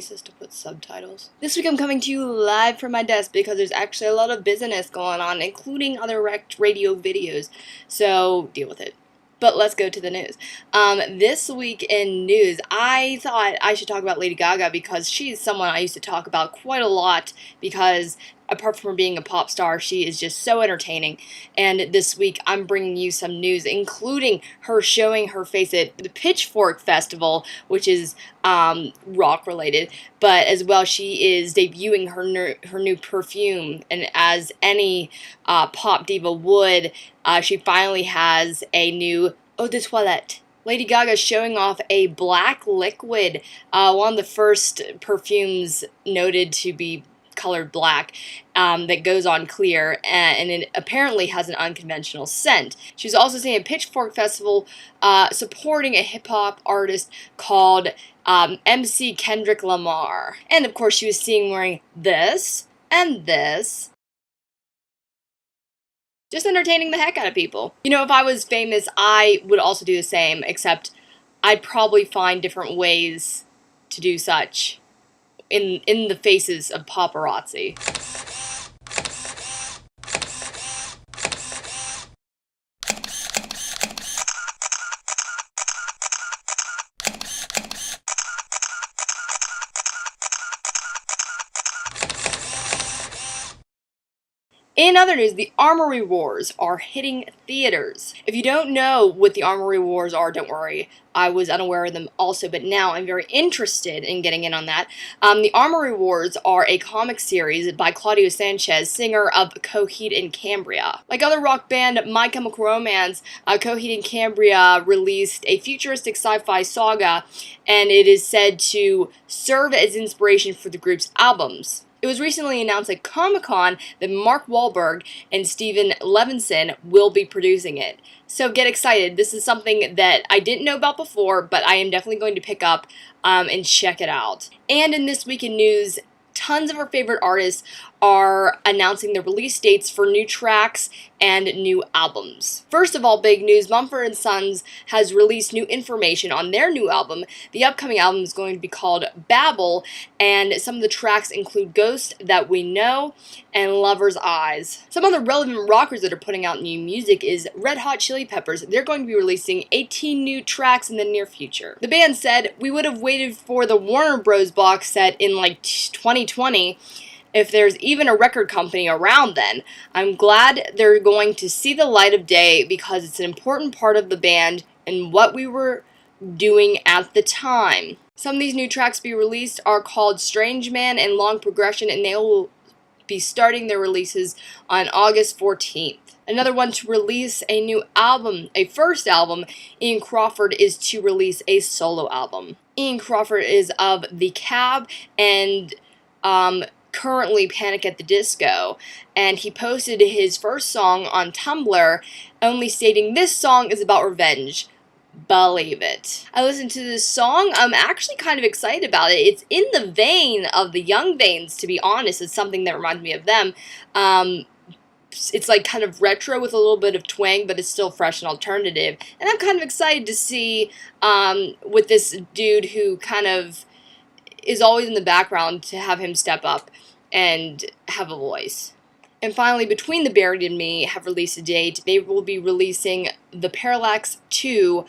places to put subtitles. This week I'm coming to you live from my desk because there's actually a lot of business going on, including other ReckedRadio videos, so deal with it. But let's go to the news. This week in news, I thought I should talk about Lady Gaga because she's someone I used to talk about quite a lot because apart from her being a pop star, she is just so entertaining. And this week, I'm bringing you some news, including her showing her face at the Pitchfork Festival, which is rock-related. But as well, she is debuting her new perfume. And as any pop diva would, she finally has a new eau de toilette. Lady Gaga is showing off a black liquid, one of the first perfumes noted to be colored black, that goes on clear, and it apparently has an unconventional scent. She was also seen at Pitchfork Festival supporting a hip-hop artist called MC Kendrick Lamar. And of course she was seen wearing this and this. Just entertaining the heck out of people. You know, if I was famous, I would also do the same, except I'd probably find different ways to do such in the faces of paparazzi. In other news, the Armory Wars are hitting theaters. If you don't know what the Armory Wars are, don't worry. I was unaware of them also, but now I'm very interested in getting in on that. The Armory Wars are a comic series by Claudio Sanchez, singer of Coheed and Cambria. Like other rock band My Chemical Romance, Coheed and Cambria released a futuristic sci-fi saga, and it is said to serve as inspiration for the group's albums. It was recently announced at Comic-Con that Mark Wahlberg and Steven Levinson will be producing it. So get excited. This is something that I didn't know about before, but I am definitely going to pick up and check it out. And in this week in news, tons of our favorite artists are announcing their release dates for new tracks and new albums. First of all, big news, Mumford Sons has released new information on their new album. The upcoming album is going to be called Babel, and some of the tracks include Ghost That We Know and Lover's Eyes. Some other relevant rockers that are putting out new music is Red Hot Chili Peppers. They're going to be releasing 18 new tracks in the near future. The band said, "We would have waited for the Warner Bros. Box set in like 2020 if there's even a record company around then. I'm glad they're going to see the light of day because it's an important part of the band and what we were doing at the time." Some of these new tracks to be released are called Strange Man and Long Progression, and they will be starting their releases on August 14th. Another one to release a new album, a first album, Ian Crawford is to release a solo album. Ian Crawford is of The Cab and currently Panic at the Disco, and he posted his first song on Tumblr, only stating, "This song is about revenge. Believe it." I listened to this song. I'm actually kind of excited about it. It's in the vein of the Young Veins, to be honest. It's something that reminds me of them. It's like kind of retro with a little bit of twang, but it's still fresh and alternative. And I'm kind of excited to see with this dude who kind of is always in the background, to have him step up and have a voice. And finally, Between the Buried and Me have released a date. They will be releasing the Parallax 2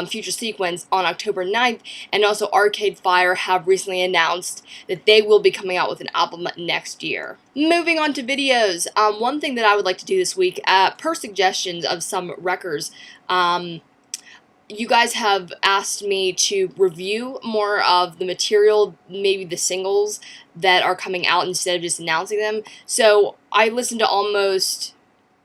Future Sequence on October 9th, and also Arcade Fire have recently announced that they will be coming out with an album next year. Moving on to videos, one thing that I would like to do this week, per suggestions of some wreckers, you guys have asked me to review more of the material, maybe the singles that are coming out instead of just announcing them. So I listened to almost,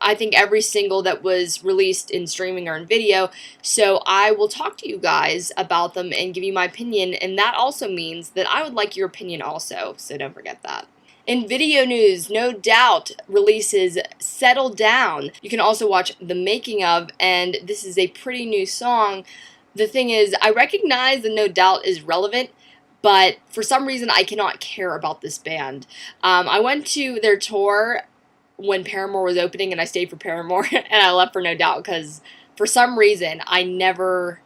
I think, every single that was released in streaming or in video. So I will talk to you guys about them and give you my opinion. And that also means that I would like your opinion also. So don't forget that. In video news, No Doubt releases Settle Down. You can also watch the making of, and this is a pretty new song. The thing is, I recognize that No Doubt is relevant, but for some reason I cannot care about this band. I went to their tour when Paramore was opening, and I stayed for Paramore, and I left for No Doubt because for some reason I never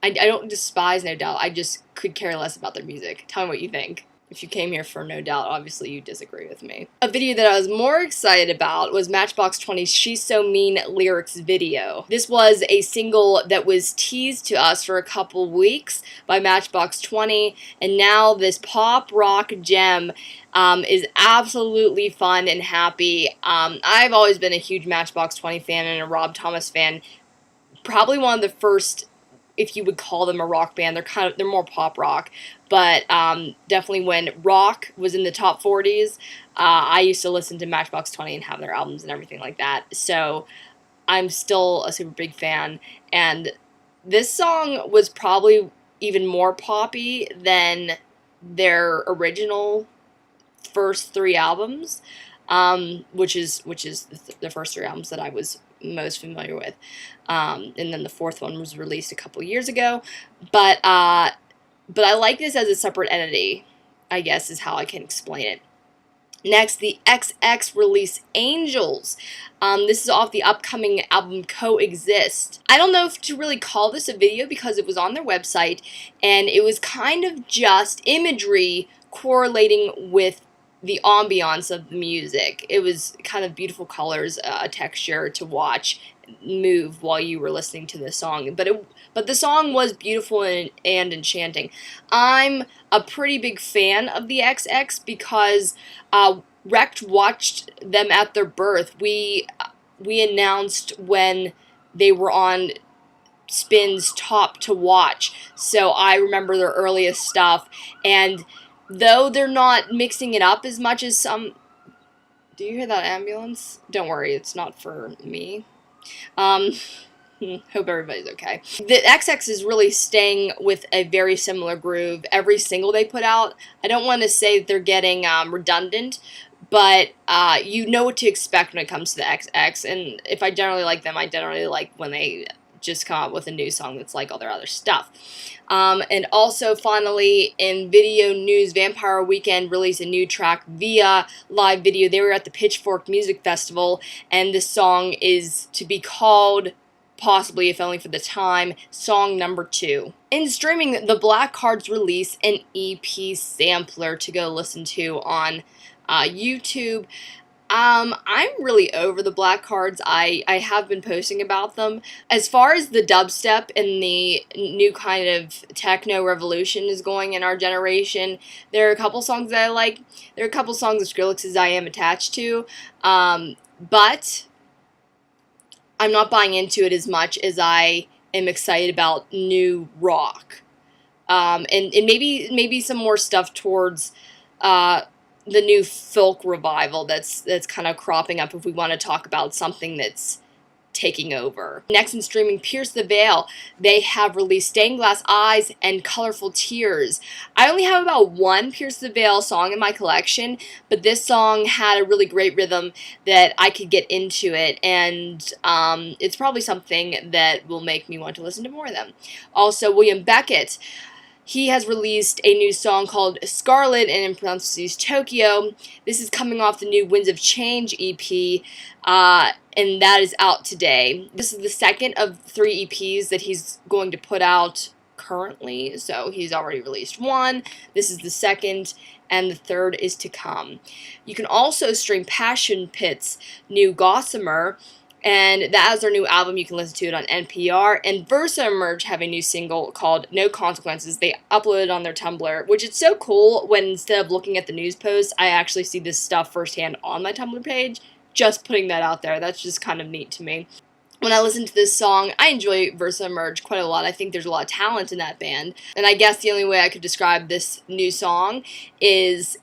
I don't despise No Doubt. I just could care less about their music. Tell me what you think. If you came here for No Doubt, obviously you disagree with me. A video that I was more excited about was Matchbox 20's She's So Mean lyrics video. This was a single that was teased to us for a couple weeks by Matchbox 20, and now this pop rock gem is absolutely fun and happy. I've always been a huge Matchbox 20 fan and a Rob Thomas fan. Probably one of the first, if you would call them a rock band. They're more pop rock, but definitely when rock was in the top 40s, I used to listen to Matchbox 20 and have their albums and everything like that. So I'm still a super big fan, and this song was probably even more poppy than their original first 3 albums, which is the first 3 albums that I was most familiar with, and then the 4th one was released a couple years ago, but I like this as a separate entity, I guess is how I can explain it. Next, the XX release Angels. This is off the upcoming album Coexist. I don't know if to really call this a video because it was on their website, and it was kind of just imagery correlating with the ambiance of the music. It was kind of beautiful colors, a texture to watch move while you were listening to this song. But the song was beautiful and enchanting. I'm a pretty big fan of the XX because Wrecked watched them at their birth. We announced when they were on Spin's Top to Watch, so I remember their earliest stuff, and though they're not mixing it up as much as some... Do you hear that ambulance? Don't worry, it's not for me. Hope everybody's okay. The XX is really staying with a very similar groove every single they put out. I don't want to say that they're getting redundant, but you know what to expect when it comes to the XX, and if I generally like them, I generally like when they just come out with a new song that's like all their other stuff. And also, finally, in video news, Vampire Weekend released a new track via live video. They were at the Pitchfork Music Festival, and this song is to be called, possibly if only for the time, song number 2. In streaming, the Black Cards release an EP sampler to go listen to on YouTube. I'm really over the Black Cards. I have been posting about them. As far as the dubstep and the new kind of techno revolution is going in our generation, there are a couple songs that I like. There are a couple songs of Skrillex's I Am Attached to, but I'm not buying into it as much as I am excited about new rock. And maybe some more stuff towards the new folk revival that's kind of cropping up if we want to talk about something that's taking over. Next, in streaming, Pierce the Veil. They have released Stained Glass Eyes and Colorful Tears. I only have about 1 Pierce the Veil song in my collection, but this song had a really great rhythm that I could get into it, and it's probably something that will make me want to listen to more of them. Also, William Beckett. He has released a new song called Scarlett, and in parentheses, Tokyo. This is coming off the new Winds of Change EP, and that is out today. This is the second of 3 EPs that he's going to put out currently, so he's already released 1. This is the second, and the 3rd is to come. You can also stream Passion Pit's new Gossamer, and that is their new album. You can listen to it on NPR. And VersaEmerge have a new single called No Consequences. They uploaded it on their Tumblr, which is so cool when instead of looking at the news posts, I actually see this stuff firsthand on my Tumblr page. Just putting that out there. That's just kind of neat to me. When I listen to this song, I enjoy VersaEmerge quite a lot. I think there's a lot of talent in that band. And I guess the only way I could describe this new song is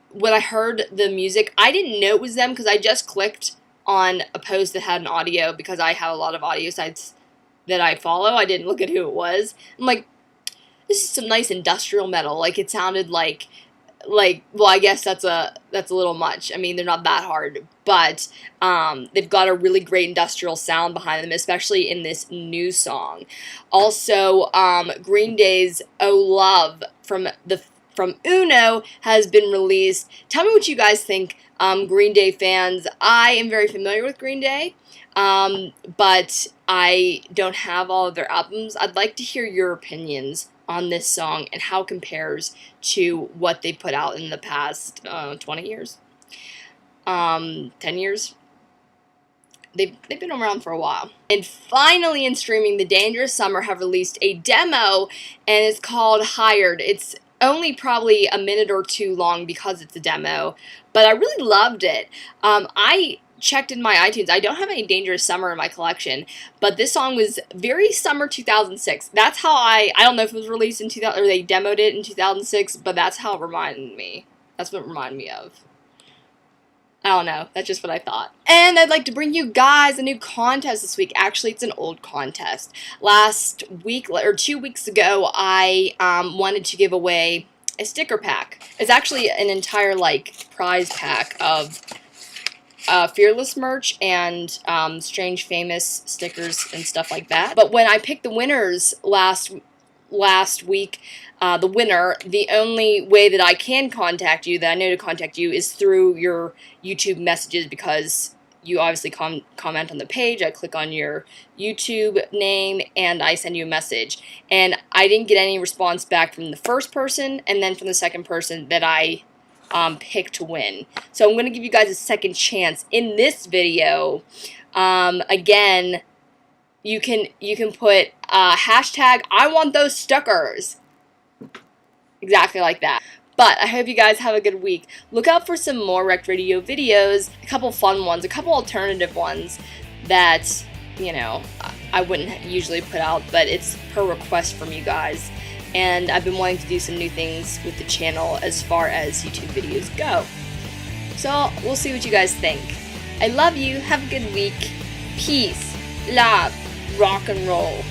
when I heard the music, I didn't know it was them because I just clicked on a post that had an audio because I have a lot of audio sites that I follow. I didn't look at who it was. I'm like, this is some nice industrial metal. Like, it sounded like well, I guess that's a little much. I mean, they're not that hard, but they've got a really great industrial sound behind them, especially in this new song. Also, Green Day's Oh Love from the from Uno has been released. Tell me what you guys think, Green Day fans. I am very familiar with Green Day, but I don't have all of their albums. I'd like to hear your opinions on this song and how it compares to what they put out in the past 20 years, 10 years. They've been around for a while. And finally in streaming, The Dangerous Summer have released a demo, and it's called Hired. It's only probably a minute or two long because it's a demo, but I really loved it. I checked in my iTunes. I don't have any Dangerous Summer in my collection, but this song was very summer 2006. That's how I don't know if it was released in 2000 or they demoed it in 2006, but that's how it reminded me. That's what it reminded me of. I don't know. That's just what I thought. And I'd like to bring you guys a new contest this week. Actually, it's an old contest. Last week, or 2 weeks ago, I wanted to give away a sticker pack. It's actually an entire, prize pack of Fearless merch and Strange Famous stickers and stuff like that. But when I picked the winners last week, the winner, the only way that I can contact you, that I know to contact you, is through your YouTube messages, because you obviously comment on the page. I click on your YouTube name and I send you a message. And I didn't get any response back from the first person and then from the second person that I picked to win. So I'm going to give you guys a second chance in this video. Again, you can put hashtag I want those stickers. Exactly like that. But I hope you guys have a good week. Look out for some more Wrecked Radio videos, a couple fun ones, a couple alternative ones that, I wouldn't usually put out, but it's per request from you guys. And I've been wanting to do some new things with the channel as far as YouTube videos go. So we'll see what you guys think. I love you. Have a good week. Peace, love, rock and roll.